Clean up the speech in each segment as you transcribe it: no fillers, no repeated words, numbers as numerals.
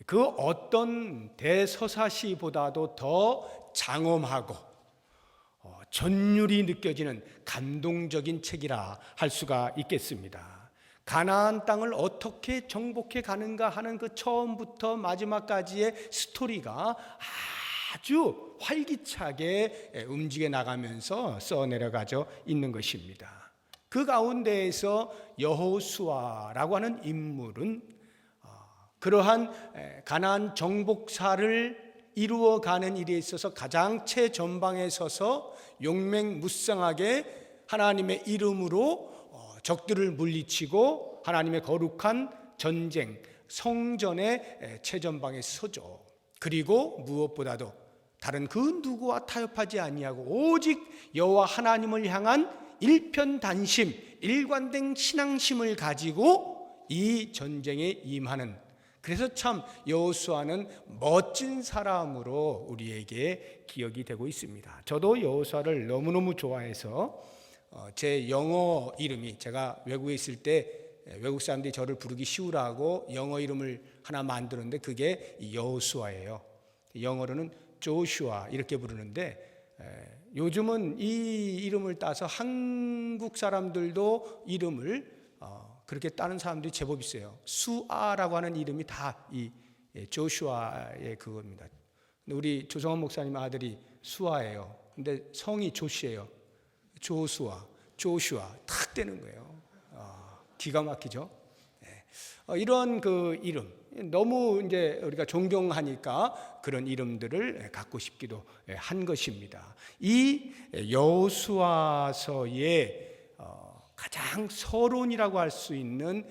그 어떤 대서사시보다도 더 장엄하고 전율이 느껴지는 감동적인 책이라 할 수가 있겠습니다. 가나안 땅을 어떻게 정복해 가는가 하는 그 처음부터 마지막까지의 스토리가 아주 활기차게 움직여 나가면서 써내려가져 있는 것입니다. 그 가운데에서 여호수아라고 하는 인물은 그러한 가나안 정복사를 이루어가는 일에 있어서 가장 최전방에 서서 용맹무쌍하게 하나님의 이름으로 적들을 물리치고 하나님의 거룩한 전쟁, 성전의 최전방에 서죠. 그리고 무엇보다도 다른 그 누구와 타협하지 아니하고 오직 여호와 하나님을 향한 일편단심, 일관된 신앙심을 가지고 이 전쟁에 임하는, 그래서 참 여호수아는 멋진 사람으로 우리에게 기억이 되고 있습니다. 저도 여호수아를 너무너무 좋아해서 제 영어 이름이, 제가 외국에 있을 때 외국 사람들이 저를 부르기 쉬우라고 영어 이름을 하나 만들었는데 그게 여호수아예요. 영어로는 조슈아 이렇게 부르는데 요즘은 이 이름을 따서 한국 사람들도 이름을 그렇게 따는 사람들이 제법 있어요. 수아라고 하는 이름이 다 이 조슈아의 그겁니다. 우리 조성원 목사님 아들이 수아예요. 근데 성이 조시예요. 조슈아 탁 되는 거예요. 기가 막히죠. 이런 그 이름 너무 이제 우리가 존경하니까 그런 이름들을 갖고 싶기도 한 것입니다. 이 여호수아서의 가장 서론이라고 할 수 있는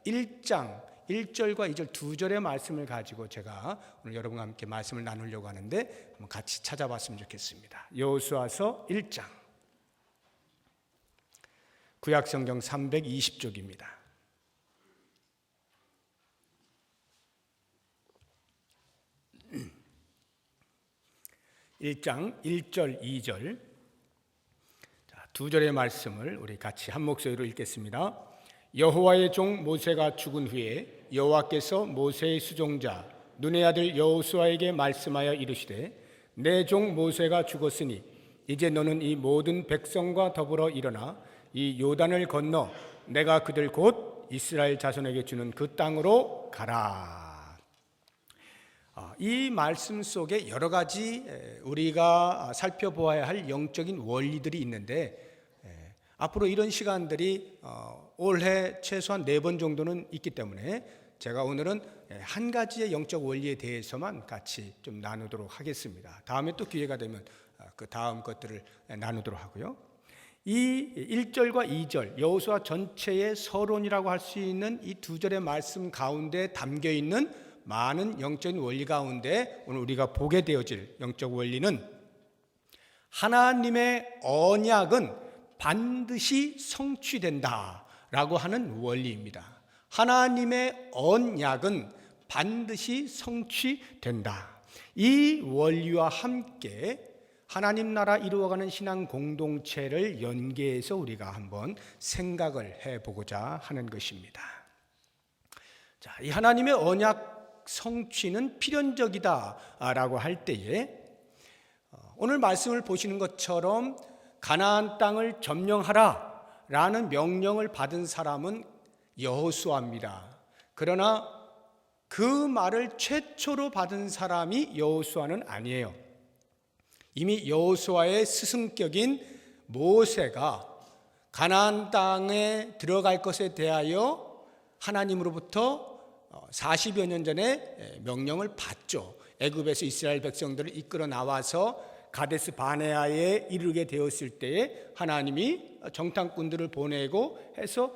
1장 1절과 2절 두 절의 말씀을 가지고 제가 오늘 여러분과 함께 말씀을 나누려고 하는데 한번 같이 찾아봤으면 좋겠습니다. 여호수아서 1장, 구약성경 320쪽입니다. 1장 1절 2절 두 절의 말씀을 우리 같이 한 목소리로 읽겠습니다. 여호와의 종 모세가 죽은 후에 여호와께서 모세의 수종자 눈의 아들 여호수아에게 말씀하여 이르시되 내 종 모세가 죽었으니 이제 너는 이 모든 백성과 더불어 일어나 이 요단을 건너 내가 그들 곧 이스라엘 자손에게 주는 그 땅으로 가라. 이 말씀 속에 여러 가지 우리가 살펴보아야 할 영적인 원리들이 있는데 앞으로 이런 시간들이 올해 최소한 4번 정도는 있기 때문에 제가 오늘은 한 가지의 영적 원리에 대해서만 같이 좀 나누도록 하겠습니다. 다음에 또 기회가 되면 그 다음 것들을 나누도록 하고요. 이 1절과 2절 여호수아 전체의 서론이라고 할 수 있는 이 두 절의 말씀 가운데 담겨 있는 많은 영적인 원리 가운데 오늘 우리가 보게 되어질 영적 원리는 하나님의 언약은 반드시 성취된다라고 하는 원리입니다. 하나님의 언약은 반드시 성취된다. 이 원리와 함께 하나님 나라 이루어가는 신앙 공동체를 연계해서 우리가 한번 생각을 해보고자 하는 것입니다. 자, 이 하나님의 언약 성취는 필연적이다라고 할 때에 오늘 말씀을 보시는 것처럼 가나안 땅을 점령하라라는 명령을 받은 사람은 여호수아입니다. 그러나 그 말을 최초로 받은 사람이 여호수아는 아니에요. 이미 여호수아의 스승격인 모세가 가나안 땅에 들어갈 것에 대하여 하나님으로부터 40여 년 전에 명령을 받죠. 애굽에서 이스라엘 백성들을 이끌어 나와서 가데스 바네아에 이르게 되었을 때에 하나님이 정탐꾼들을 보내고 해서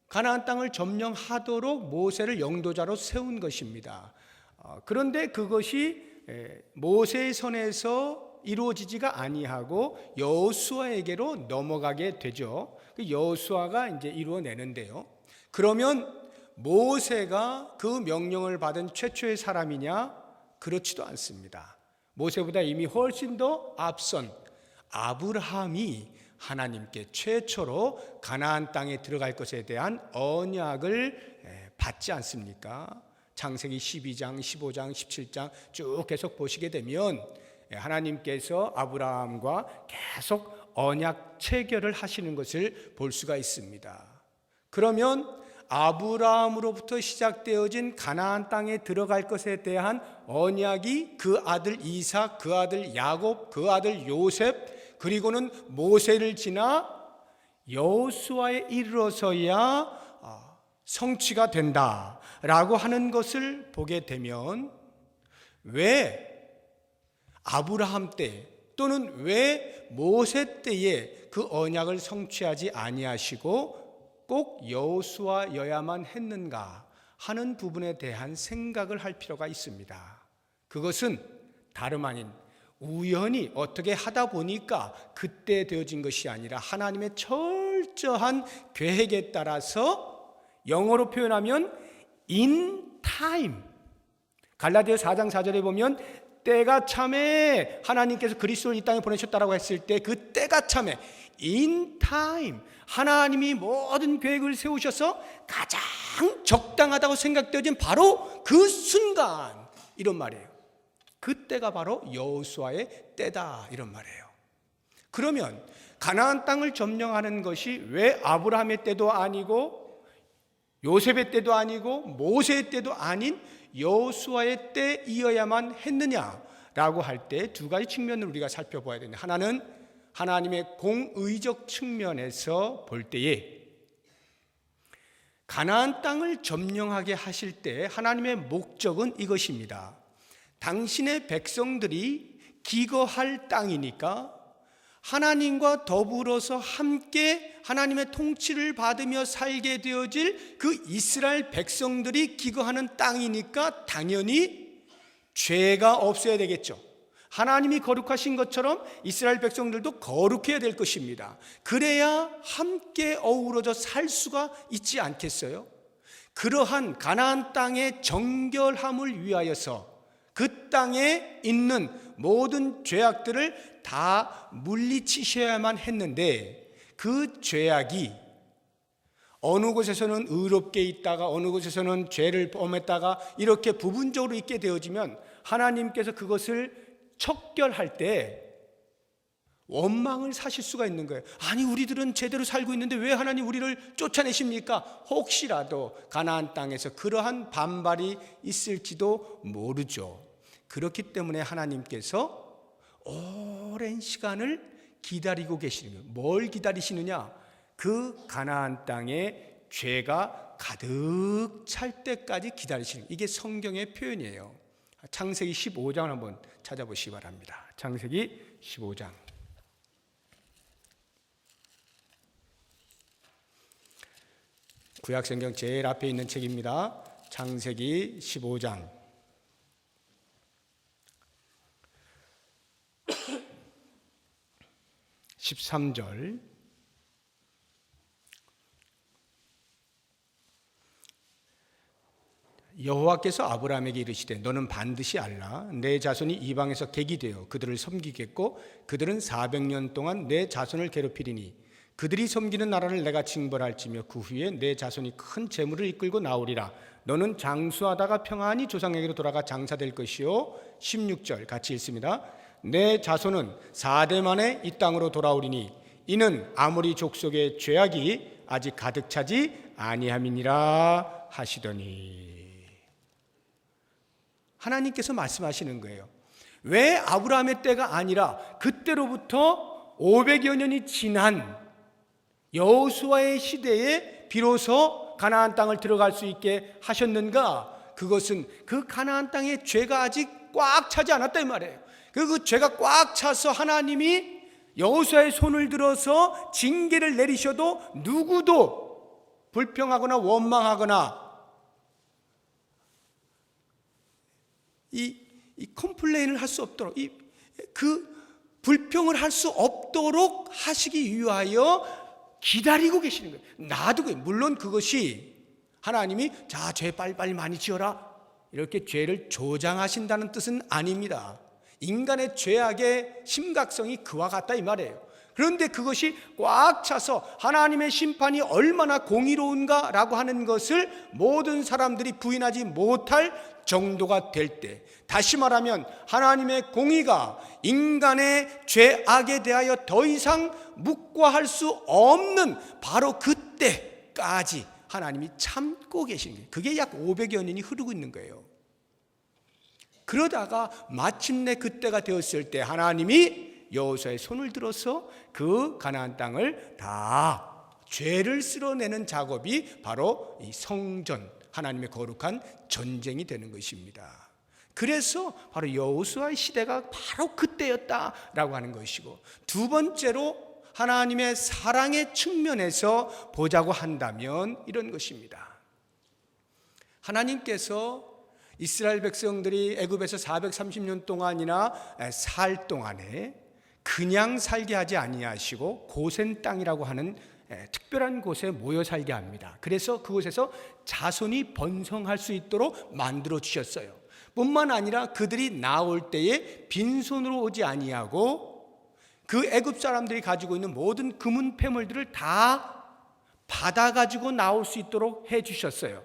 가나안 땅을 점령하도록 모세를 영도자로 세운 것입니다. 그런데 그것이 모세의 손에서 이루어지지가 아니하고 여호수아에게로 넘어가게 되죠. 그 여호수아가 이제 이루어내는데요. 그러면 모세가 그 명령을 받은 최초의 사람이냐? 그렇지도 않습니다. 모세보다 이미 훨씬 더 앞선 아브라함이 하나님께 최초로 가나안 땅에 들어갈 것에 대한 언약을 받지 않습니까? 창세기 12장, 15장, 17장 쭉 계속 보시게 되면 하나님께서 아브라함과 계속 언약 체결을 하시는 것을 볼 수가 있습니다. 그러면 아브라함으로부터 시작되어진 가나안 땅에 들어갈 것에 대한 언약이 그 아들 이삭, 그 아들 야곱, 그 아들 요셉, 그리고는 모세를 지나 여호수아에 이르러서야 성취가 된다라고 하는 것을 보게 되면, 왜 아브라함 때 또는 왜 모세 때에 그 언약을 성취하지 아니하시고 꼭 여호수아여야만 했는가 하는 부분에 대한 생각을 할 필요가 있습니다. 그것은 다름 아닌 우연히 어떻게 하다 보니까 그때 되어진 것이 아니라 하나님의 철저한 계획에 따라서, 영어로 표현하면 in time, 갈라디아 4장 4절에 보면 때가 참에 하나님께서 그리스도를 이 땅에 보내셨다라고 했을 때 그 때가 참에 in time, 하나님이 모든 계획을 세우셔서 가장 적당하다고 생각되어진 바로 그 순간, 이런 말이에요. 그때가 바로 여호수아의 때다, 이런 말이에요. 그러면 가나안 땅을 점령하는 것이 왜 아브라함의 때도 아니고 요셉의 때도 아니고 모세의 때도 아닌 여호수아의 때이어야만 했느냐라고 할 때 두 가지 측면을 우리가 살펴봐야 되는데, 하나는 하나님의 공의적 측면에서 볼 때에 가나안 땅을 점령하게 하실 때 하나님의 목적은 이것입니다. 당신의 백성들이 기거할 땅이니까 하나님과 더불어서 함께 하나님의 통치를 받으며 살게 되어질 그 이스라엘 백성들이 기거하는 땅이니까 당연히 죄가 없어야 되겠죠. 하나님이 거룩하신 것처럼 이스라엘 백성들도 거룩해야 될 것입니다. 그래야 함께 어우러져 살 수가 있지 않겠어요? 그러한 가나안 땅의 정결함을 위하여서 그 땅에 있는 모든 죄악들을 다 물리치셔야만 했는데, 그 죄악이 어느 곳에서는 의롭게 있다가 어느 곳에서는 죄를 범했다가 이렇게 부분적으로 있게 되어지면 하나님께서 그것을 척결할 때 원망을 사실 수가 있는 거예요. 아니, 우리들은 제대로 살고 있는데 왜 하나님 우리를 쫓아내십니까? 혹시라도 가나안 땅에서 그러한 반발이 있을지도 모르죠. 그렇기 때문에 하나님께서 오랜 시간을 기다리고 계시는 거예요. 뭘 기다리시느냐? 그 가나안 땅에 죄가 가득 찰 때까지 기다리시는, 이게 성경의 표현이에요. 창세기 15장을 한번 찾아보시기 바랍니다. 창세기 15장. 구약성경 제일 앞에 있는 책입니다. 창세기 15장. 13절. 여호와께서 아브라함에게 이르시되 너는 반드시 알라. 내 자손이 이방에서 객이 되어 그들을 섬기겠고 그들은 400년 동안 내 자손을 괴롭히리니 그들이 섬기는 나라를 내가 징벌할지며 그 후에 내 자손이 큰 재물을 이끌고 나오리라. 너는 장수하다가 평안히 조상에게로 돌아가 장사될 것이요. 16절 같이 읽습니다. 내 자손은 4대 만에 이 땅으로 돌아오리니 이는 아모리 족속의 죄악이 아직 가득 차지 아니함이니라 하시더니. 하나님께서 말씀하시는 거예요. 왜 아브라함의 때가 아니라 그때로부터 500여 년이 지난 여호수아의 시대에 비로소 가나안 땅을 들어갈 수 있게 하셨는가? 그것은 그 가나안 땅의 죄가 아직 꽉 차지 않았다 이 말이에요. 그 죄가 꽉 차서 하나님이 여호수아의 손을 들어서 징계를 내리셔도 누구도 불평하거나 원망하거나 이 컴플레인을 할 수 없도록, 그 불평을 할 수 없도록 하시기 위하여 기다리고 계시는 거예요. 놔두고. 물론 그것이 하나님이 자, 죄 빨리빨리 많이 지어라 이렇게 죄를 조장하신다는 뜻은 아닙니다. 인간의 죄악의 심각성이 그와 같다 이 말이에요. 그런데 그것이 꽉 차서 하나님의 심판이 얼마나 공의로운가라고 하는 것을 모든 사람들이 부인하지 못할 정도가 될 때, 다시 말하면 하나님의 공의가 인간의 죄악에 대하여 더 이상 묵과할 수 없는 바로 그때까지 하나님이 참고 계신 거예요. 그게 약 500여 년이 흐르고 있는 거예요. 그러다가 마침내 그때가 되었을 때 하나님이 여호수아의 손을 들어서 그 가나안 땅을 다 죄를 쓸어내는 작업이 바로 이 성전, 하나님의 거룩한 전쟁이 되는 것입니다. 그래서 바로 여호수아의 시대가 바로 그때였다라고 하는 것이고, 두 번째로 하나님의 사랑의 측면에서 보자고 한다면 이런 것입니다. 하나님께서 이스라엘 백성들이 애굽에서 430년 동안이나 살 동안에 그냥 살게 하지 아니하시고 고센 땅이라고 하는 특별한 곳에 모여 살게 합니다. 그래서 그곳에서 자손이 번성할 수 있도록 만들어 주셨어요. 뿐만 아니라 그들이 나올 때에 빈손으로 오지 아니하고 그 애굽 사람들이 가지고 있는 모든 금은 패물들을 다 받아 가지고 나올 수 있도록 해 주셨어요.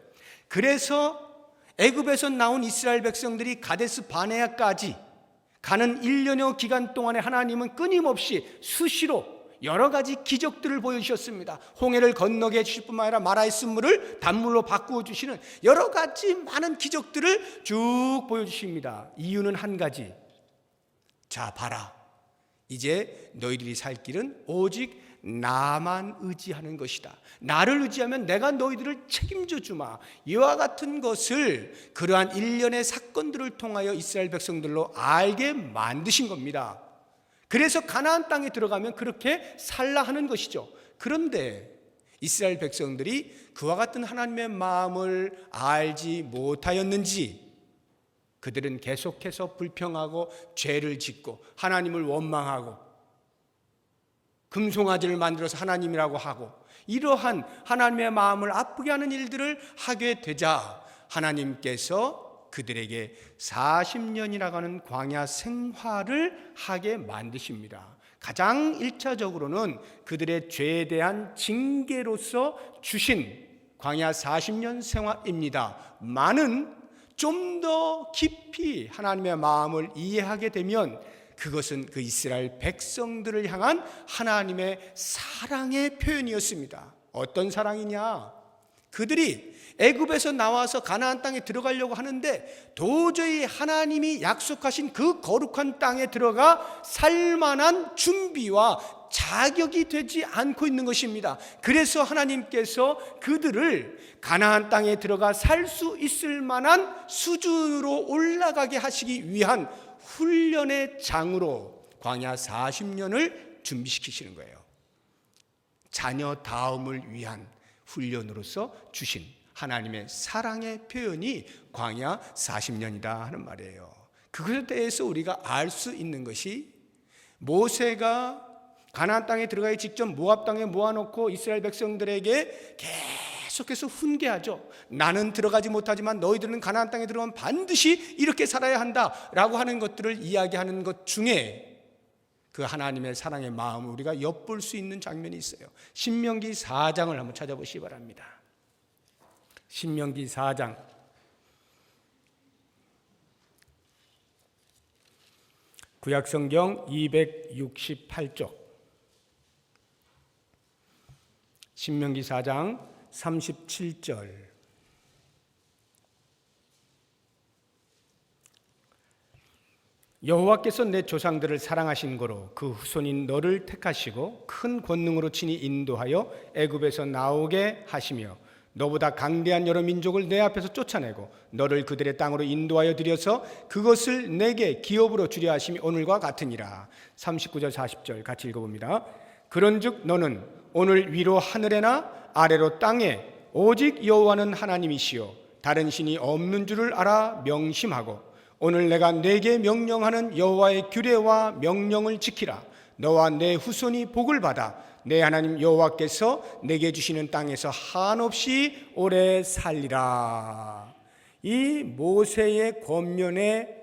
그래서 애굽에서 나온 이스라엘 백성들이 가데스 바네아까지 가는 1년여 기간 동안에 하나님은 끊임없이 수시로 여러 가지 기적들을 보여주셨습니다. 홍해를 건너게 해주실 뿐만 아니라 마라의 쓴물을 단물로 바꾸어 주시는 여러 가지 많은 기적들을 쭉 보여주십니다. 이유는 한 가지. 자, 봐라. 이제 너희들이 살 길은 오직 나만 의지하는 것이다. 나를 의지하면 내가 너희들을 책임져 주마. 이와 같은 것을 그러한 일련의 사건들을 통하여 이스라엘 백성들로 알게 만드신 겁니다. 그래서 가나안 땅에 들어가면 그렇게 살라 하는 것이죠. 그런데 이스라엘 백성들이 그와 같은 하나님의 마음을 알지 못하였는지 그들은 계속해서 불평하고 죄를 짓고 하나님을 원망하고 금송아지를 만들어서 하나님이라고 하고 이러한 하나님의 마음을 아프게 하는 일들을 하게 되자 하나님께서 그들에게 40년이라고 하는 광야 생활을 하게 만드십니다. 가장 1차적으로는 그들의 죄에 대한 징계로서 주신 광야 40년 생활입니다. 많은 좀 더 깊이 하나님의 마음을 이해하게 되면 그것은 그 이스라엘 백성들을 향한 하나님의 사랑의 표현이었습니다. 어떤 사랑이냐? 그들이 애굽에서 나와서 가나안 땅에 들어가려고 하는데 도저히 하나님이 약속하신 그 거룩한 땅에 들어가 살만한 준비와 자격이 되지 않고 있는 것입니다. 그래서 하나님께서 그들을 가나안 땅에 들어가 살 수 있을 만한 수준으로 올라가게 하시기 위한 훈련의 장으로 광야 40년을 준비시키시는 거예요. 자녀 다음을 위한 훈련으로서 주신 하나님의 사랑의 표현이 광야 40년이다 하는 말이에요. 그것에 대해서 우리가 알 수 있는 것이 모세가 가나안 땅에 들어가기 직전 모압 땅에 모아놓고 이스라엘 백성들에게 계속해서 훈계하죠. 나는 들어가지 못하지만 너희들은 가나안 땅에 들어가면 반드시 이렇게 살아야 한다라고 하는 것들을 이야기하는 것 중에 그 하나님의 사랑의 마음을 우리가 엿볼 수 있는 장면이 있어요. 신명기 4장을 한번 찾아보시기 바랍니다. 신명기 4장 구약성경 268쪽 신명기 4장 37절 여호와께서 내 조상들을 사랑하신 거로 그 후손인 너를 택하시고 큰 권능으로 친히 인도하여 애굽에서 나오게 하시며 너보다 강대한 여러 민족을 내 앞에서 쫓아내고 너를 그들의 땅으로 인도하여 들여서 그것을 내게 기업으로 주려 하심이 오늘과 같으니라. 39절 40절 같이 읽어봅니다. 그런즉 너는 오늘 위로 하늘에나 아래로 땅에 오직 여호와는 하나님이시요 다른 신이 없는 줄을 알아 명심하고 오늘 내가 내게 명령하는 여호와의 규례와 명령을 지키라. 너와 내 후손이 복을 받아 내 하나님 여호와께서 내게 주시는 땅에서 한없이 오래 살리라. 이 모세의 권면에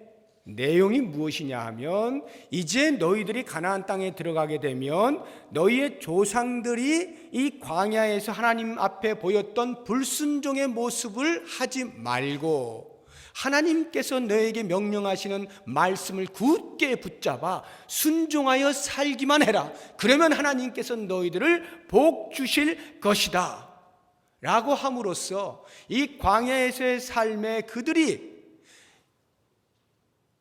내용이 무엇이냐 하면 이제 너희들이 가나안 땅에 들어가게 되면 너희의 조상들이 이 광야에서 하나님 앞에 보였던 불순종의 모습을 하지 말고 하나님께서 너에게 명령하시는 말씀을 굳게 붙잡아 순종하여 살기만 해라. 그러면 하나님께서 너희들을 복 주실 것이다 라고 함으로써 이 광야에서의 삶에 그들이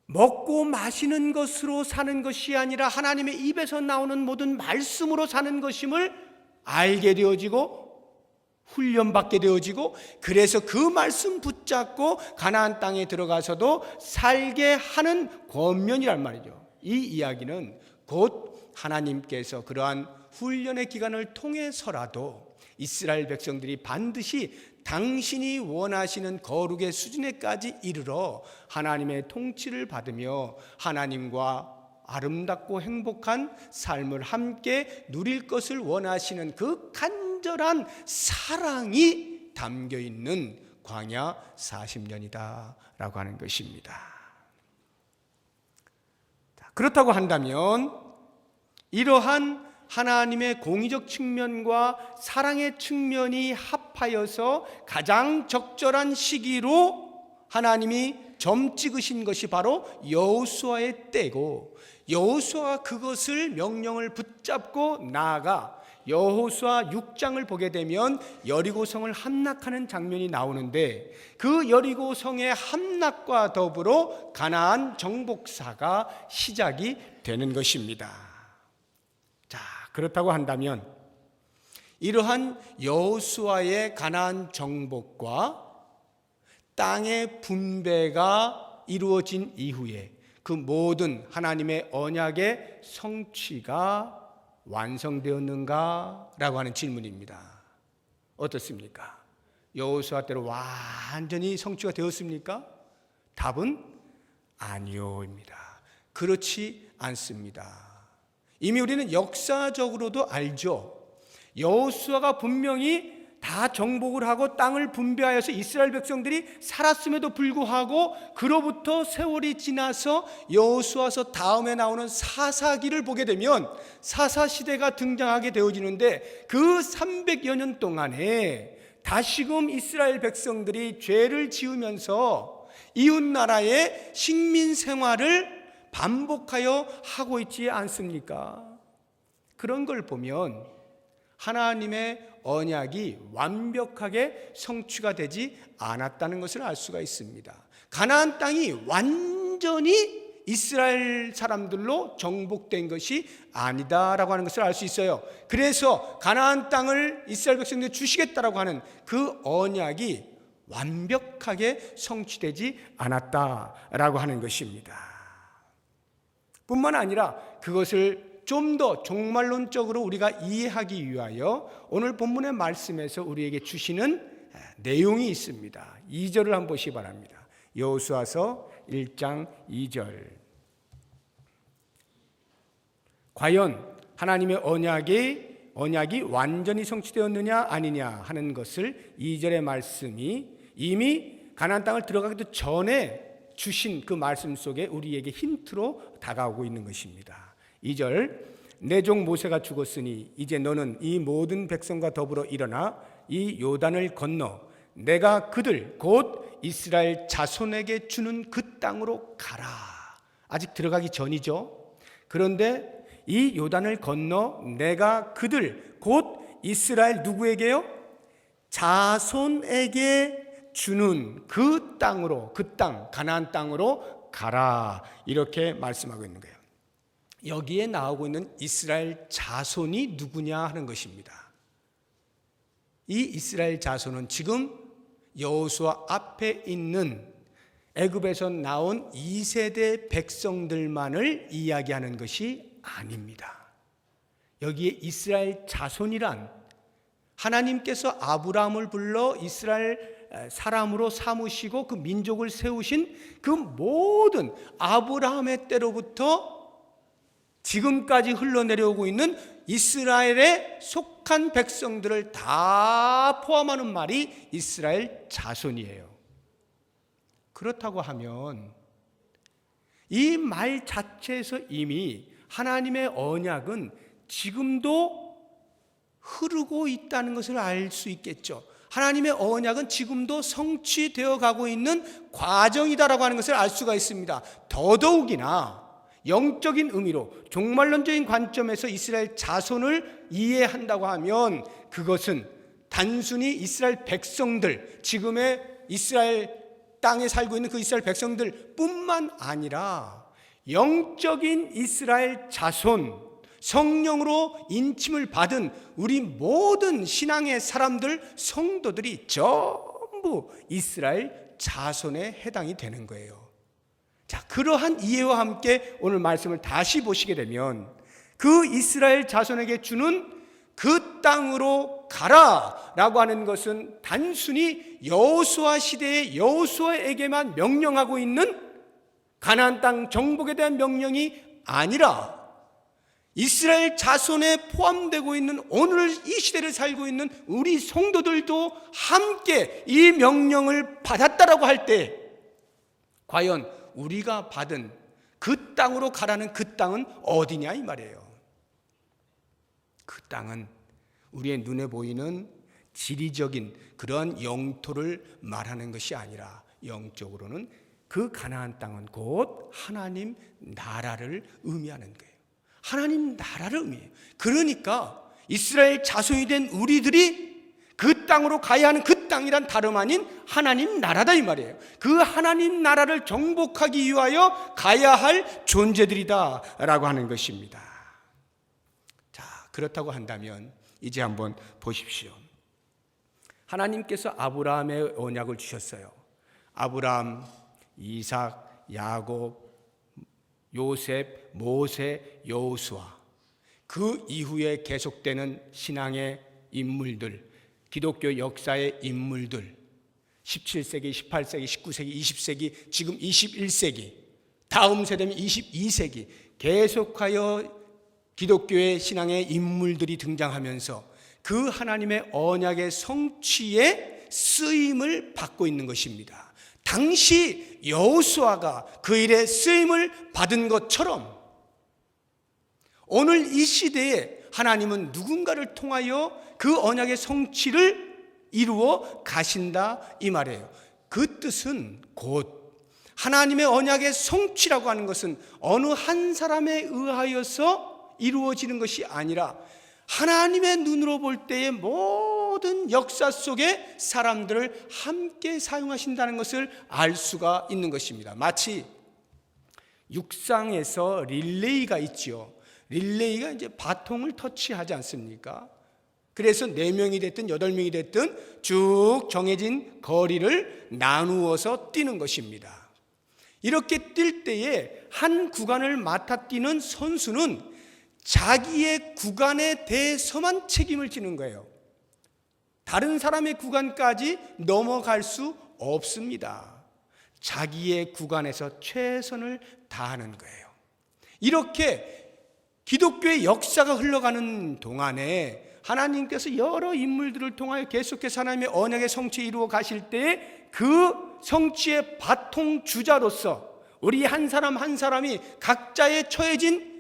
먹고 마시는 것으로 사는 것이 아니라 하나님의 입에서 나오는 모든 말씀으로 사는 것임을 알게 되어지고 훈련받게 되어지고, 그래서 그 말씀 붙잡고 가나안 땅에 들어가서도 살게 하는 권면이란 말이죠. 이 이야기는 곧 하나님께서 그러한 훈련의 기간을 통해서라도 이스라엘 백성들이 반드시 당신이 원하시는 거룩의 수준에까지 이르러 하나님의 통치를 받으며 하나님과 아름답고 행복한 삶을 함께 누릴 것을 원하시는 그 간절한 사랑이 담겨 있는 광야 40년이다 라고 하는 것입니다. 그렇다고 한다면 이러한 하나님의 공의적 측면과 사랑의 측면이 합하여서 가장 적절한 시기로 하나님이 점 찍으신 것이 바로 여호수아의 때고, 여호수아가 그것을 명령을 붙잡고 나아가 여호수아 6장을 보게 되면 여리고성을 함락하는 장면이 나오는데, 그 여리고성의 함락과 더불어 가나안 정복사가 시작이 되는 것입니다. 자, 그렇다고 한다면 이러한 여호수아의 가나안 정복과 땅의 분배가 이루어진 이후에 그 모든 하나님의 언약의 성취가 완성되었는가라고 하는 질문입니다. 어떻습니까? 여호수아 때로 완전히 성취가 되었습니까? 답은 아니요입니다. 그렇지 않습니다. 이미 우리는 역사적으로도 알죠. 여호수아가 분명히 다 정복을 하고 땅을 분배하여서 이스라엘 백성들이 살았음에도 불구하고 그로부터 세월이 지나서 여호수아서 다음에 나오는 사사기를 보게 되면 사사시대가 등장하게 되어지는데, 그 300여 년 동안에 다시금 이스라엘 백성들이 죄를 지으면서 이웃나라의 식민 생활을 반복하여 하고 있지 않습니까? 그런 걸 보면 하나님의 언약이 완벽하게 성취가 되지 않았다는 것을 알 수가 있습니다. 가나안 땅이 완전히 이스라엘 사람들로 정복된 것이 아니다라고 하는 것을 알 수 있어요. 그래서 가나안 땅을 이스라엘 백성들이 주시겠다라고 하는 그 언약이 완벽하게 성취되지 않았다라고 하는 것입니다. 뿐만 아니라 그것을 좀 더 종말론적으로 우리가 이해하기 위하여 오늘 본문의 말씀에서 우리에게 주시는 내용이 있습니다. 2절을 한번 보시기 바랍니다. 여호수아서 1장 2절. 과연 하나님의 언약이 완전히 성취되었느냐 아니냐 하는 것을 2절의 말씀이 이미 가나안 땅을 들어가기도 전에 주신 그 말씀 속에 우리에게 힌트로 다가오고 있는 것입니다. 2절, 내 종 모세가 죽었으니 이제 너는 이 모든 백성과 더불어 일어나 이 요단을 건너 내가 그들 곧 이스라엘 자손에게 주는 그 땅으로 가라. 아직 들어가기 전이죠. 그런데 이 요단을 건너 내가 그들 곧 이스라엘 누구에게요? 자손에게 주는 그 땅으로, 그 땅, 가나안 땅으로 가라. 이렇게 말씀하고 있는 거예요. 여기에 나오고 있는 이스라엘 자손이 누구냐 하는 것입니다. 이 이스라엘 자손은 지금 여호수아 앞에 있는 애굽에서 나온 2세대 백성들만을 이야기하는 것이 아닙니다. 여기에 이스라엘 자손이란 하나님께서 아브라함을 불러 이스라엘 사람으로 삼으시고 그 민족을 세우신 그 모든 아브라함의 때로부터 지금까지 흘러내려오고 있는 이스라엘에 속한 백성들을 다 포함하는 말이 이스라엘 자손이에요. 그렇다고 하면 이 말 자체에서 이미 하나님의 언약은 지금도 흐르고 있다는 것을 알 수 있겠죠. 하나님의 언약은 지금도 성취되어 가고 있는 과정이다라고 하는 것을 알 수가 있습니다. 더더욱이나 영적인 의미로 종말론적인 관점에서 이스라엘 자손을 이해한다고 하면 그것은 단순히 이스라엘 백성들, 지금의 이스라엘 땅에 살고 있는 그 이스라엘 백성들 뿐만 아니라 영적인 이스라엘 자손, 성령으로 인침을 받은 우리 모든 신앙의 사람들, 성도들이 전부 이스라엘 자손에 해당이 되는 거예요. 자, 그러한 이해와 함께 오늘 말씀을 다시 보시게 되면 그 이스라엘 자손에게 주는 그 땅으로 가라라고 하는 것은 단순히 여호수아 시대의 여호수아에게만 명령하고 있는 가나안 땅 정복에 대한 명령이 아니라 이스라엘 자손에 포함되고 있는 오늘 이 시대를 살고 있는 우리 성도들도 함께 이 명령을 받았다라고 할 때 과연 우리가 받은 그 땅으로 가라는 그 땅은 어디냐 이 말이에요. 그 땅은 우리의 눈에 보이는 지리적인 그러한 영토를 말하는 것이 아니라 영적으로는 그 가나안 땅은 곧 하나님 나라를 의미하는 거예요. 하나님 나라를 의미해요. 그러니까 이스라엘 자손이 된 우리들이 그 땅으로 가야 하는 그 땅이란 다름 아닌 하나님 나라다 이 말이에요. 그 하나님 나라를 정복하기 위하여 가야 할 존재들이다 라고 하는 것입니다. 자, 그렇다고 한다면 이제 한번 보십시오. 하나님께서 아브라함의 언약을 주셨어요. 아브라함, 이삭, 야곱, 요셉, 모세, 여호수아, 그 이후에 계속되는 신앙의 인물들, 기독교 역사의 인물들, 17세기, 18세기, 19세기, 20세기, 지금 21세기, 다음 세대면 22세기 계속하여 기독교의 신앙의 인물들이 등장하면서 그 하나님의 언약의 성취에 쓰임을 받고 있는 것입니다. 당시 여호수아가 그 일에 쓰임을 받은 것처럼 오늘 이 시대에 하나님은 누군가를 통하여 그 언약의 성취를 이루어 가신다 이 말이에요. 그 뜻은 곧 하나님의 언약의 성취라고 하는 것은 어느 한 사람에 의하여서 이루어지는 것이 아니라 하나님의 눈으로 볼 때의 모든 역사 속에 사람들을 함께 사용하신다는 것을 알 수가 있는 것입니다. 마치 육상에서 릴레이가 있죠. 릴레이가 이제 바통을 터치하지 않습니까? 그래서 4명이 됐든 8명이 됐든 쭉 정해진 거리를 나누어서 뛰는 것입니다. 이렇게 뛸 때에 한 구간을 맡아 뛰는 선수는 자기의 구간에 대해서만 책임을 지는 거예요. 다른 사람의 구간까지 넘어갈 수 없습니다. 자기의 구간에서 최선을 다하는 거예요. 이렇게 기독교의 역사가 흘러가는 동안에 하나님께서 여러 인물들을 통하여 계속해서 하나님의 언약의 성취에 이루어 가실 때에 그 성취의 바통 주자로서 우리 한 사람 한 사람이 각자의 처해진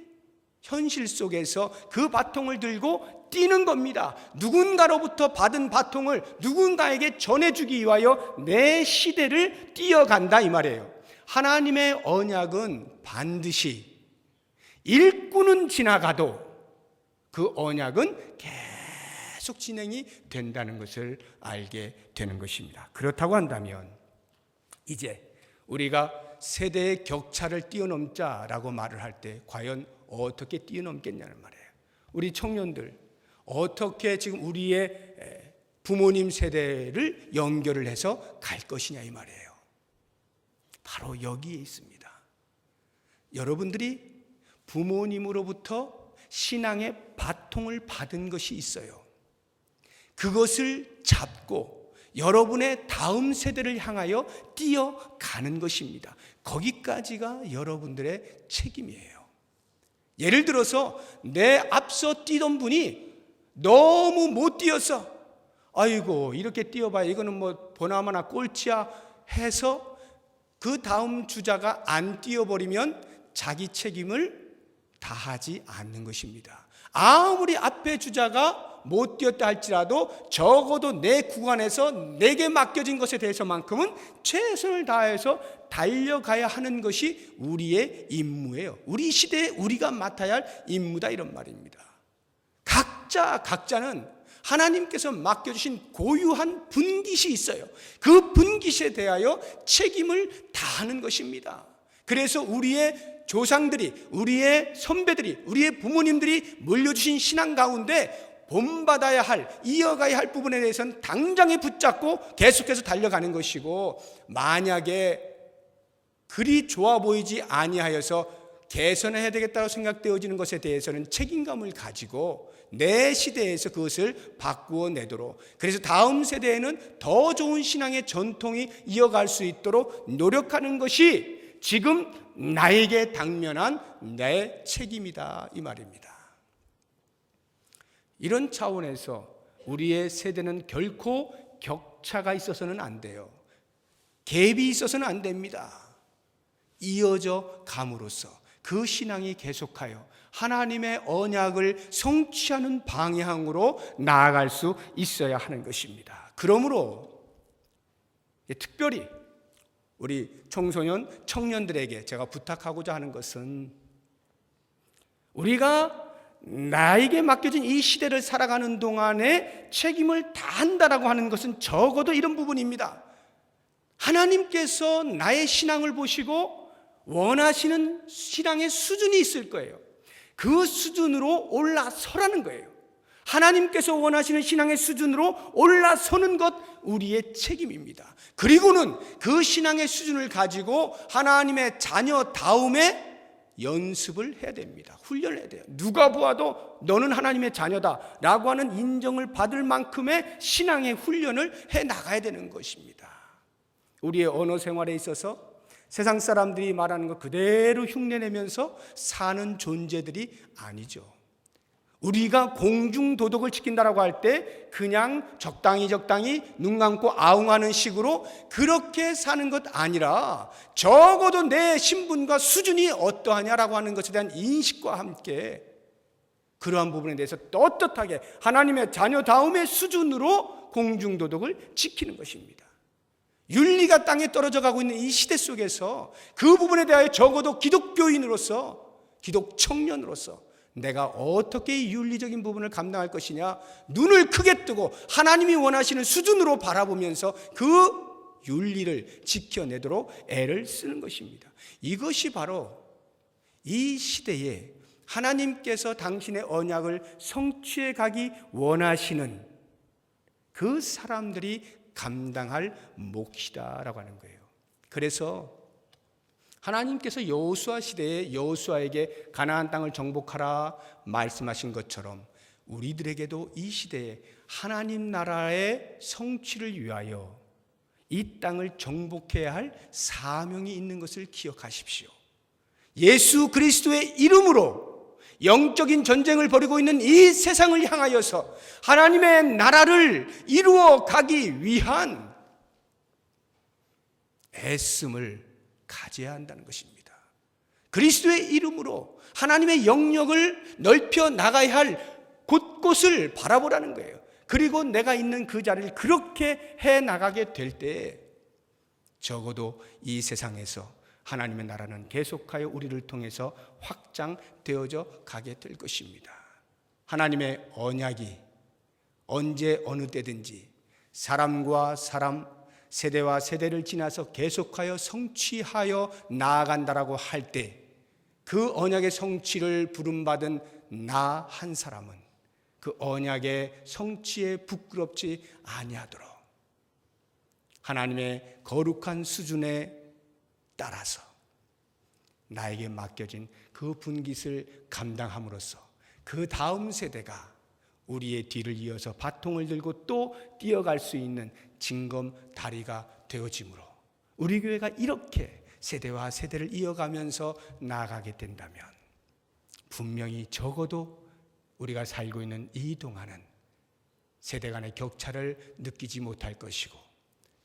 현실 속에서 그 바통을 들고 뛰는 겁니다. 누군가로부터 받은 바통을 누군가에게 전해주기 위하여 내 시대를 뛰어간다 이 말이에요. 하나님의 언약은 반드시 일꾼은 지나가도 그 언약은 계속 진행이 된다는 것을 알게 되는 것입니다. 그렇다고 한다면 이제 우리가 세대의 격차를 뛰어넘자라고 말을 할 때 과연 어떻게 뛰어넘겠냐는 말이에요. 우리 청년들 어떻게 지금 우리의 부모님 세대를 연결을 해서 갈 것이냐 이 말이에요. 바로 여기에 있습니다. 여러분들이 부모님으로부터 신앙의 바통을 받은 것이 있어요. 그것을 잡고 여러분의 다음 세대를 향하여 뛰어가는 것입니다. 거기까지가 여러분들의 책임이에요. 예를 들어서 내 앞서 뛰던 분이 너무 못 뛰어서 아이고 이렇게 뛰어봐야 이거는 뭐 보나마나 꼴찌야 해서 그 다음 주자가 안 뛰어버리면 자기 책임을 다하지 않는 것입니다. 아무리 앞에 주자가 못 뛰었다 할지라도 적어도 내 구간에서 내게 맡겨진 것에 대해서만큼은 최선을 다해서 달려가야 하는 것이 우리의 임무예요. 우리 시대에 우리가 맡아야 할 임무다, 이런 말입니다. 각자는 하나님께서 맡겨주신 고유한 분깃이 있어요. 그 분깃에 대하여 책임을 다하는 것입니다. 그래서 우리의 조상들이, 우리의 선배들이, 우리의 부모님들이 물려주신 신앙 가운데 본받아야 할, 이어가야 할 부분에 대해서는 당장에 붙잡고 계속해서 달려가는 것이고, 만약에 그리 좋아 보이지 아니하여서 개선해야 되겠다고 생각되어지는 것에 대해서는 책임감을 가지고 내 시대에서 그것을 바꾸어 내도록, 그래서 다음 세대에는 더 좋은 신앙의 전통이 이어갈 수 있도록 노력하는 것이 지금 나에게 당면한 내 책임이다, 이 말입니다. 이런 차원에서 우리의 세대는 결코 격차가 있어서는 안 돼요. 갭이 있어서는 안 됩니다. 이어져 감으로써 그 신앙이 계속하여 하나님의 언약을 성취하는 방향으로 나아갈 수 있어야 하는 것입니다. 그러므로 특별히 우리 청소년, 청년들에게 제가 부탁하고자 하는 것은, 우리가 나에게 맡겨진 이 시대를 살아가는 동안에 책임을 다한다라고 하는 것은 적어도 이런 부분입니다. 하나님께서 나의 신앙을 보시고 원하시는 신앙의 수준이 있을 거예요. 그 수준으로 올라서라는 거예요. 하나님께서 원하시는 신앙의 수준으로 올라서는 것, 우리의 책임입니다. 그리고는 그 신앙의 수준을 가지고 하나님의 자녀다움에 연습을 해야 됩니다. 훈련을 해야 돼요. 누가 보아도 너는 하나님의 자녀다 라고 하는 인정을 받을 만큼의 신앙의 훈련을 해 나가야 되는 것입니다. 우리의 언어 생활에 있어서 세상 사람들이 말하는 것 그대로 흉내내면서 사는 존재들이 아니죠. 우리가 공중도덕을 지킨다라고 할 때 그냥 적당히 눈 감고 아웅하는 식으로 그렇게 사는 것 아니라, 적어도 내 신분과 수준이 어떠하냐라고 하는 것에 대한 인식과 함께 그러한 부분에 대해서 떳떳하게 하나님의 자녀다움의 수준으로 공중도덕을 지키는 것입니다. 윤리가 땅에 떨어져 가고 있는 이 시대 속에서 그 부분에 대하여 적어도 기독교인으로서, 기독 청년으로서 내가 어떻게 이 윤리적인 부분을 감당할 것이냐, 눈을 크게 뜨고 하나님이 원하시는 수준으로 바라보면서 그 윤리를 지켜내도록 애를 쓰는 것입니다. 이것이 바로 이 시대에 하나님께서 당신의 언약을 성취해 가기 원하시는 그 사람들이 감당할 몫이다라고 하는 거예요. 그래서 하나님께서 여호수아 시대에 여호수아에게 가나안 땅을 정복하라 말씀하신 것처럼 우리들에게도 이 시대에 하나님 나라의 성취를 위하여 이 땅을 정복해야 할 사명이 있는 것을 기억하십시오. 예수 그리스도의 이름으로 영적인 전쟁을 벌이고 있는 이 세상을 향하여서 하나님의 나라를 이루어 가기 위한 애씀을 가져야 한다는 것입니다. 그리스도의 이름으로 하나님의 영역을 넓혀 나가야 할 곳곳을 바라보라는 거예요. 그리고 내가 있는 그 자리를 그렇게 해 나가게 될 때 적어도 이 세상에서 하나님의 나라는 계속하여 우리를 통해서 확장되어져 가게 될 것입니다. 하나님의 언약이 언제 어느 때든지 사람과 사람, 세대와 세대를 지나서 계속하여 성취하여 나아간다라고 할 때 그 언약의 성취를 부름받은 나 한 사람은 그 언약의 성취에 부끄럽지 아니하도록 하나님의 거룩한 수준에 따라서 나에게 맡겨진 그 분깃을 감당함으로써 그 다음 세대가 우리의 뒤를 이어서 바통을 들고 또 뛰어갈 수 있는 징검다리가 되어지므로 우리 교회가 이렇게 세대와 세대를 이어가면서 나아가게 된다면 분명히 적어도 우리가 살고 있는 이 동안은 세대 간의 격차를 느끼지 못할 것이고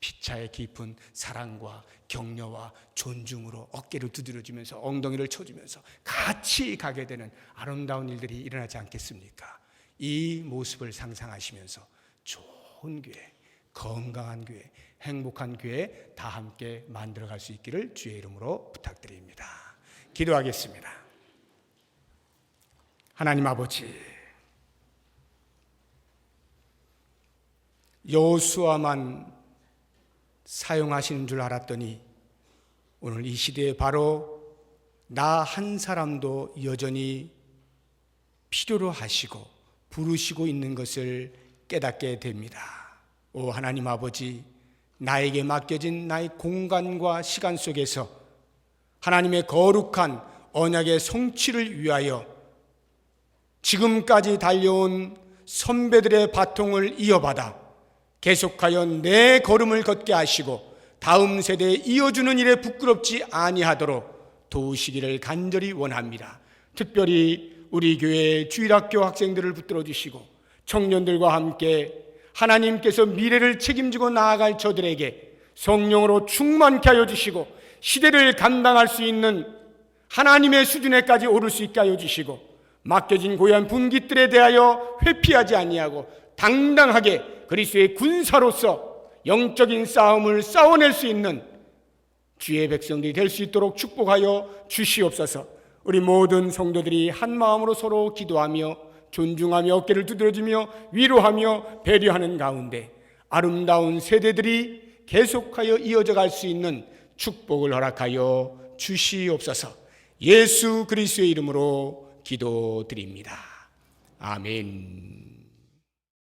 피차의 깊은 사랑과 격려와 존중으로 어깨를 두드려주면서 엉덩이를 쳐주면서 같이 가게 되는 아름다운 일들이 일어나지 않겠습니까? 이 모습을 상상하시면서 좋은 교회, 건강한 교회, 행복한 교회 다 함께 만들어갈 수 있기를 주의 이름으로 부탁드립니다. 기도하겠습니다. 하나님 아버지, 여호수아만 사용하시는 줄 알았더니 오늘 이 시대에 바로 나 한 사람도 여전히 필요로 하시고 부르시고 있는 것을 깨닫게 됩니다. 오 하나님 아버지, 나에게 맡겨진 나의 공간과 시간 속에서 하나님의 거룩한 언약의 성취를 위하여 지금까지 달려온 선배들의 바통을 이어받아 계속하여 내 걸음을 걷게 하시고 다음 세대에 이어주는 일에 부끄럽지 아니하도록 도우시기를 간절히 원합니다. 특별히 우리 교회 주일학교 학생들을 붙들어 주시고 청년들과 함께 하나님께서 미래를 책임지고 나아갈 저들에게 성령으로 충만케 하여 주시고 시대를 감당할 수 있는 하나님의 수준에까지 오를 수 있게 하여 주시고 맡겨진 고얀 분깃들에 대하여 회피하지 아니하고 당당하게 그리스도의 군사로서 영적인 싸움을 싸워낼 수 있는 주의 백성들이 될 수 있도록 축복하여 주시옵소서. 우리 모든 성도들이 한 마음으로 서로 기도하며 존중하며 어깨를 두드려주며 위로하며 배려하는 가운데 아름다운 세대들이 계속하여 이어져 갈 수 있는 축복을 허락하여 주시옵소서. 예수 그리스도의 이름으로 기도드립니다. 아멘.